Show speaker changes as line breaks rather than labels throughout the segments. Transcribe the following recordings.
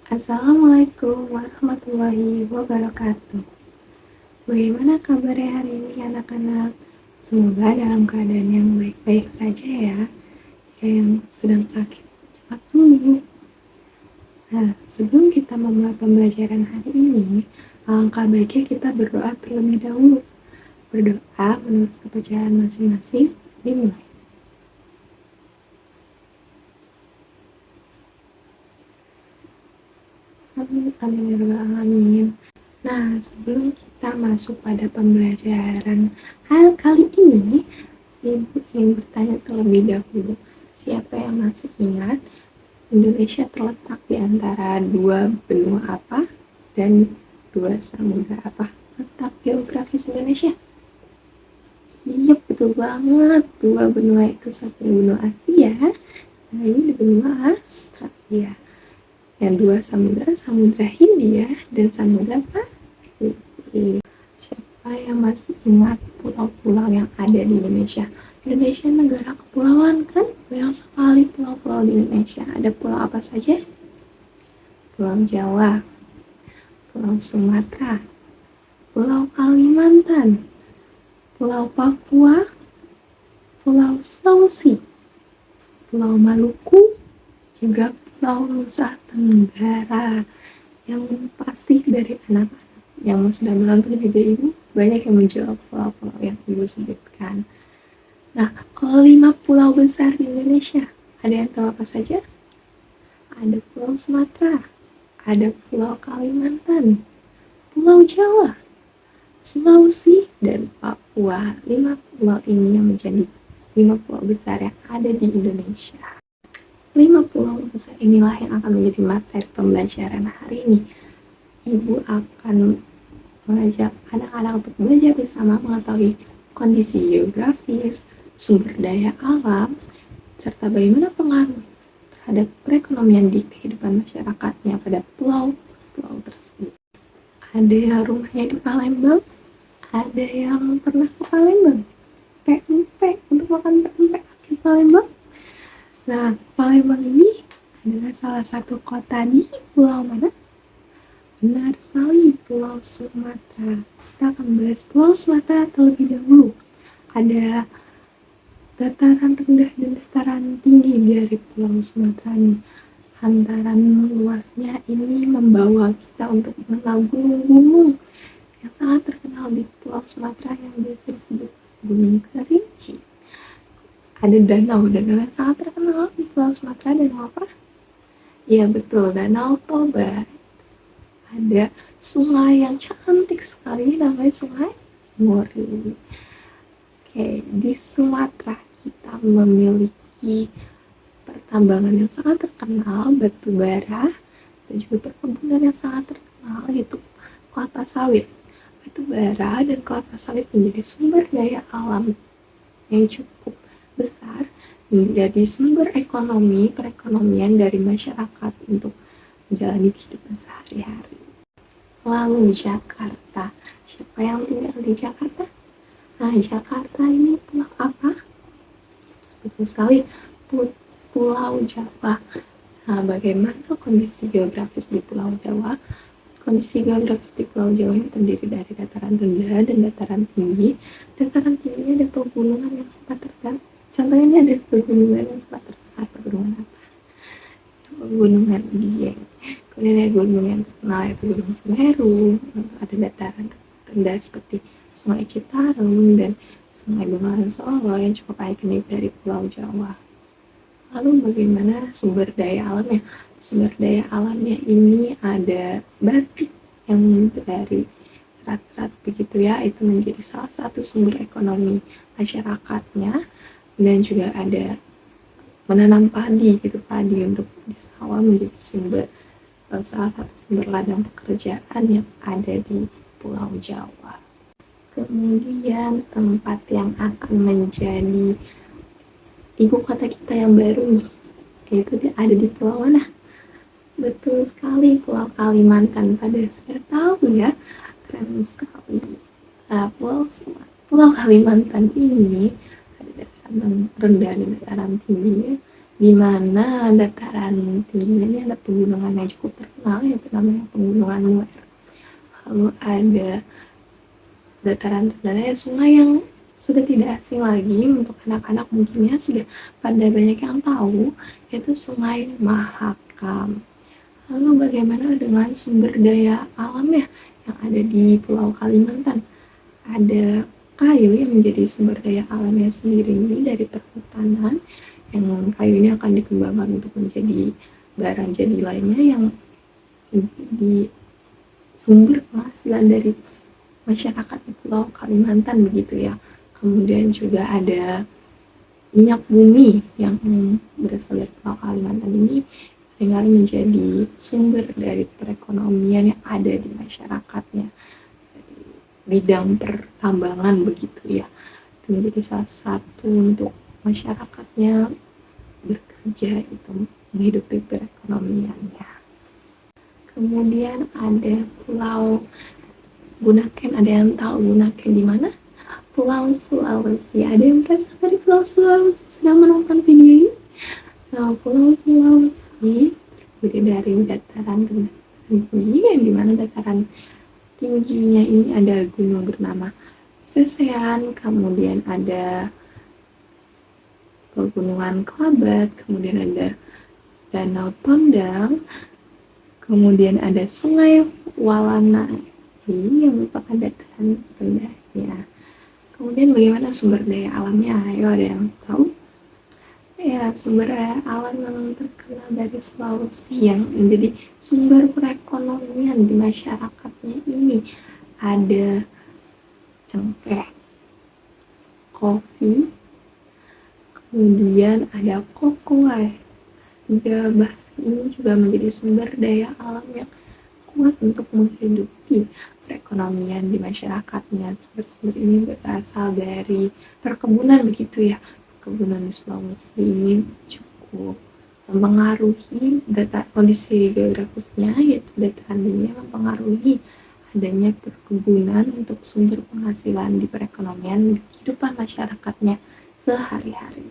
Assalamualaikum warahmatullahi wabarakatuh. Bagaimana kabarnya hari ini anak-anak? Semoga dalam keadaan yang baik-baik saja ya. Jika yang sedang sakit, cepat sembuh. Nah, sebelum kita memulai pembelajaran hari ini, alangkah baiknya kita berdoa terlebih dahulu. Berdoa menurut kepercayaan masing-masing, dimulai. Amin, amin, ya rabbal alamin. Nah, sebelum kita masuk pada pembelajaran hal kali ini, Ibu ingin bertanya terlebih dahulu, siapa yang masih ingat Indonesia terletak di antara dua benua apa dan dua samudra apa? Letak geografis Indonesia? Iya, betul banget. Dua benua itu satu benua Asia, nah ini di benua Australia. Yang dua samudra, Samudra Hindia dan Samudra Pasifik. Siapa yang masih ingat pulau-pulau yang ada di Indonesia? Indonesia negara kepulauan kan? Banyak sekali pulau-pulau di Indonesia. Ada pulau apa saja? Pulau Jawa, Pulau Sumatera, Pulau Kalimantan, Pulau Papua, Pulau Sulawesi, Pulau Maluku, juga Pulau Nusa Tenggara. Yang pasti dari anak-anak yang sedang menonton video ini banyak yang menjawab pulau-pulau yang Ibu sebutkan. Nah, kalau 5 pulau besar di Indonesia, ada yang tahu apa saja? Ada Pulau Sumatera, ada Pulau Kalimantan, Pulau Jawa, Sulawesi, dan Papua. 5 pulau ini yang menjadi 5 pulau besar yang ada di Indonesia. 5 pulau besar inilah yang akan menjadi materi pembelajaran hari ini. Ibu akan mengajak anak-anak untuk belajar bersama mengetahui kondisi geografis, sumber daya alam, serta bagaimana pengaruh terhadap perekonomian di kehidupan masyarakatnya pada pulau-pulau tersebut. Ada yang rumahnya di Palembang, ada yang pernah ke Palembang, pempek untuk makan pempek asli Palembang. Nah, Palembang ini adalah salah satu kota di pulau mana? Benar sekali, Pulau Sumatera. Kita akan bahas Pulau Sumatera terlebih dahulu. Ada dataran rendah dan dataran tinggi dari Pulau Sumatera ini. Hantaran luasnya ini membawa kita untuk mengenal gunung-gunung yang sangat terkenal di Pulau Sumatera yang biasa disebut Gunung Kerinci. Ada danau yang sangat terkenal di Pulau Sumatera, danau apa? Iya betul, Danau Toba. Ada sungai yang cantik sekali, namanya Sungai Muri. Oke, di Sumatera kita memiliki pertambangan yang sangat terkenal, batu bara, dan juga perkebunan yang sangat terkenal, yaitu kelapa sawit. Batu bara dan kelapa sawit menjadi sumber daya alam yang cukup besar, menjadi sumber perekonomian dari masyarakat untuk menjalani kehidupan sehari-hari. Lalu Jakarta, siapa yang tinggal di Jakarta? Nah, Jakarta ini pulau apa? Seperti sekali, Pulau Jawa. Nah, bagaimana kondisi geografis di Pulau Jawa? Kondisi geografis di Pulau Jawa ini terdiri dari dataran rendah dan dataran tinggi. Dataran tingginya ada pegunungan yang sempat terdapat. Contohnya ini ada pegunungan yang sempat terdapat. Pegunungan apa? Pegunungan Dieng. Kemudian ada gunung yang terkenal yaitu Gunung Semeru. Ada dataran rendah seperti Sungai Citarum dan Sungai Bengawan Solo yang cukup ikonik dari Pulau Jawa. Lalu bagaimana sumber daya alamnya? Sumber daya alamnya ini ada batik yang dari serat-serat begitu ya, itu menjadi salah satu sumber ekonomi masyarakatnya, dan juga ada menanam padi gitu, padi untuk di sawah menjadi salah satu sumber ladang pekerjaan yang ada di Pulau Jawa. Kemudian tempat yang akan menjadi ibu kota kita yang baru nih, yaitu ada di pulau mana? Betul sekali, Pulau Kalimantan. Pada saya tahu ya, keren sekali. Pulau Kalimantan ini ada dataran rendah dan dataran tinggi, di mana dataran tingginya ini ada pegunungan yang cukup terkenal terkenal yaitu namanya Pegunungan Nue. Lalu ada dataran rendah sungai yang sudah tidak asing lagi untuk anak-anak, mungkin ya sudah pada banyak yang tahu, yaitu Sungai Mahakam. Lalu bagaimana dengan sumber daya alam ya yang ada di Pulau Kalimantan? Ada kayu yang menjadi sumber daya alamnya sendiri dari perhutanan, yang kayu ini akan dikembangkan untuk menjadi barang jadi lainnya yang di sumber penghasilan dari masyarakat di Pulau Kalimantan begitu ya. Kemudian juga ada minyak bumi yang berasal dari Pulau Kalimantan ini seringkali menjadi sumber dari perekonomian yang ada di masyarakatnya, bidang pertambangan begitu ya. Itu menjadi salah satu untuk masyarakatnya bekerja itu menghidupi perekonomiannya. Kemudian ada Pulau Bunaken. Ada yang tahu Bunaken di mana? Pulau Sulawesi. Ada yang berasal dari Pulau Sulawesi sedang menonton video ini? Nah, Pulau Sulawesi terdiri dari dataran rendah dan tinggi, yang dimana dataran tingginya ini ada gunung bernama Sesean, kemudian ada Pegunungan Klabat, kemudian ada Danau Tondang, kemudian ada Sungai Walanai yang merupakan dataran rendahnya. Kemudian bagaimana sumber daya alamnya? Ayo, ada yang tahu? Ya, sumber daya alam yang terkenal dari Sulawesi yang menjadi sumber perekonomian di masyarakatnya ini ada cengkeh, kopi, kemudian ada kokoa. Tiga bahan ini juga menjadi sumber daya alam yang kuat untuk menghidupi perekonomian di masyarakatnya. Sumber-sumber ini berasal dari perkebunan begitu ya. Perkebunan di Sulawesi ini cukup mempengaruhi kondisi geografisnya, yaitu dataran tinggi yang mempengaruhi adanya perkebunan untuk sumber penghasilan di perekonomian kehidupan masyarakatnya sehari-hari.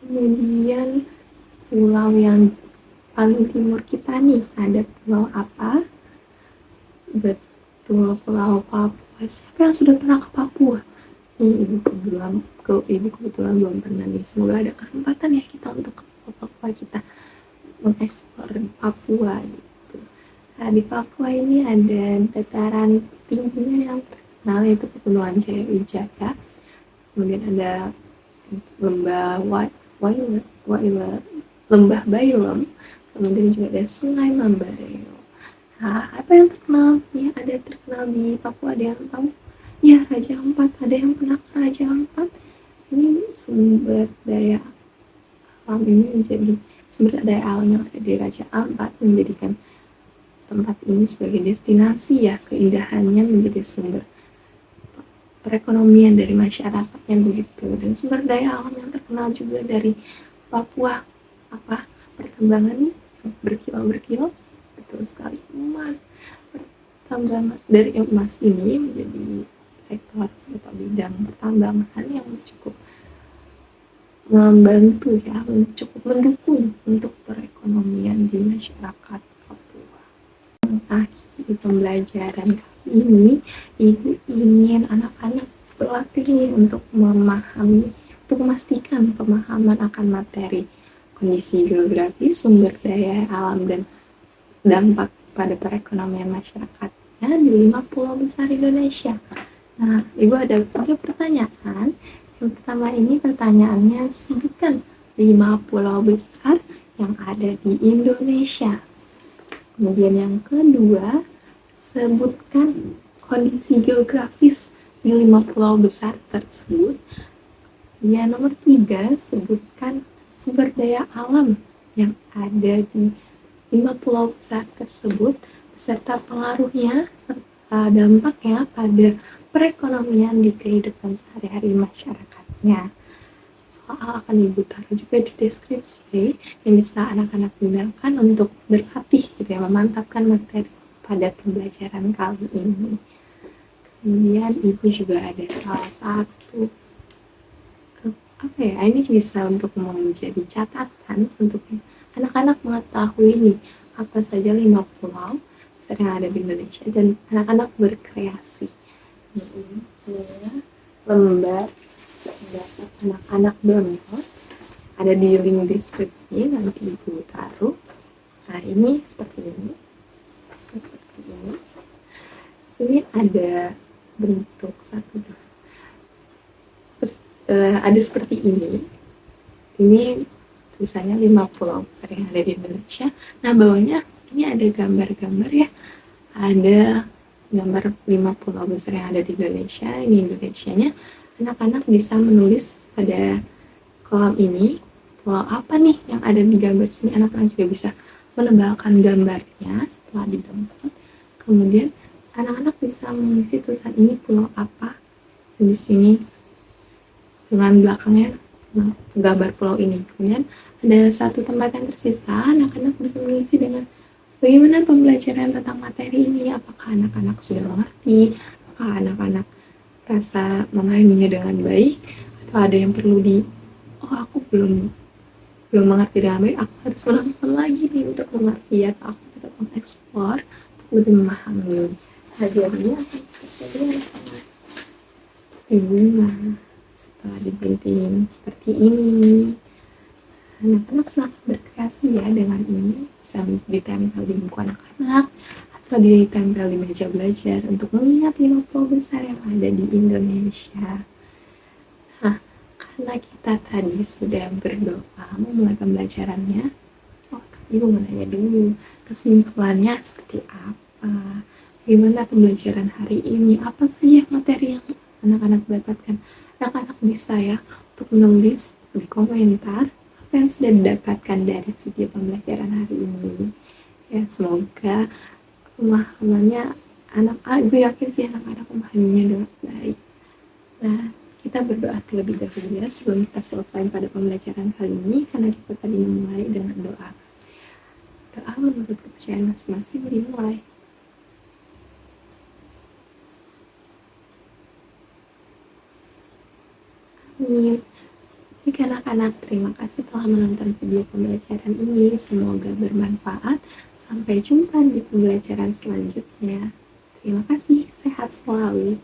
Kemudian pulau yang paling timur kita nih, ada pulau apa? Betul, Pulau Papua. Siapa yang sudah pernah ke Papua? Ibu kebetulan belum pernah nih. Semoga ada kesempatan ya kita untuk ke Papua, kita mengeksplor Papua gitu. Nah, di Papua ini ada dataran tingginya yang terkenal, yaitu Pegunungan Jayawijaya. Kemudian ada Lembah Lembah Bailem, kemudian juga ada Sungai Mambareo. Nah, apa yang terkenal? Ya, ada terkenal di Papua, ada yang tahu? Ya, Raja Ampat. Ada yang pernah ke Raja Ampat? Ini sumber daya alam ini menjadi sumber daya alam yang ada di Raja Ampat menjadikan tempat ini sebagai destinasi ya, keindahannya menjadi sumber perekonomian dari masyarakatnya begitu. Dan sumber daya alam yang terkenal juga dari Papua apa? Pertambangan nih berkilo-berkilo. Betul sekali, emas. Pertambangan dari emas ini menjadi sektor atau bidang pertambangan yang cukup membantu ya, cukup mendukung untuk perekonomian di masyarakat Papua. Akhir pembelajaran kali ini, Ibu ingin anak-anak berlatih nih untuk memahami, untuk memastikan pemahaman akan materi kondisi geografi, sumber daya alam, dan dampak pada perekonomian masyarakatnya di 5 pulau besar Indonesia. Nah, Ibu ada 3 pertanyaan. Yang pertama ini pertanyaannya, sebutkan 5 pulau besar yang ada di Indonesia. Kemudian yang kedua, sebutkan kondisi geografis di 5 pulau besar tersebut. Yang nomor 3, sebutkan sumber daya alam yang ada di 5 pulau besar tersebut beserta pengaruhnya serta dampaknya pada perekonomian di kehidupan sehari-hari masyarakatnya. Soal akan Ibu taruh juga di deskripsi yang bisa anak-anak gunakan untuk berlatih gitu ya, memantapkan materi pada pembelajaran kali ini. Kemudian Ibu juga ada salah satu ini bisa untuk menjadi catatan untuk anak-anak mengetahui nih apa saja 5 pulau besar yang ada di Indonesia dan anak-anak berkreasi. Ini adalah lembar pendapat anak-anak download, ada di link deskripsi, nanti ibu taruh. Nah ini seperti ini. Sini ada bentuk satu, terus ada seperti ini tulisannya 5 pulau besar yang ada di Indonesia. Nah bawahnya ini ada gambar-gambar ya, ada gambar 5 pulau besar yang ada di Indonesia. Ini Indonesianya. Anak-anak bisa menulis pada kolam ini pulau apa nih yang ada di gambar sini. Anak-anak juga bisa menebalkan gambarnya setelah didownload. Kemudian anak-anak bisa mengisi tulisan ini pulau apa, dan di sini dengan belakangnya gambar pulau ini. Kemudian ada satu tempat yang tersisa, anak-anak bisa mengisi dengan bagaimana pembelajaran tentang materi ini. Apakah anak-anak sudah mengerti, apakah anak-anak rasa memahaminya dengan baik, atau ada yang perlu aku belum mengerti dengan baik, aku harus menonton lagi nih untuk mengerti, atau aku tetap mengeksplor untuk lebih memahami. Hadiahnya akan seperti bunga setelah digunting seperti ini. Anak-anak sangat berkreasi ya dengan ini, bisa ditempel di buku anak-anak atau ditempel di meja belajar untuk mengingat 5 pulau besar yang ada di Indonesia. Nah, karena kita tadi sudah berdoa memulai pembelajarannya, ibu mau nanya dulu, kesimpulannya seperti apa? Gimana pembelajaran hari ini? Apa saja materi yang anak-anak dapatkan? Anak-anak bisa ya untuk menulis di komentar apa yang sudah didapatkan dari video pembelajaran hari ini. Ya, semoga pemahamannya ibu yakin sih anak-anak memahaminya dengan baik. Nah, kita berdoa terlebih dahulu ya sebelum kita selesai pada pembelajaran kali ini, karena kita tadi memulai dengan doa. Doa menurut kepercayaan masing-masing dimulai. Amin. Baik anak-anak, terima kasih telah menonton video pembelajaran ini. Semoga bermanfaat. Sampai jumpa di pembelajaran selanjutnya. Terima kasih, sehat selalu.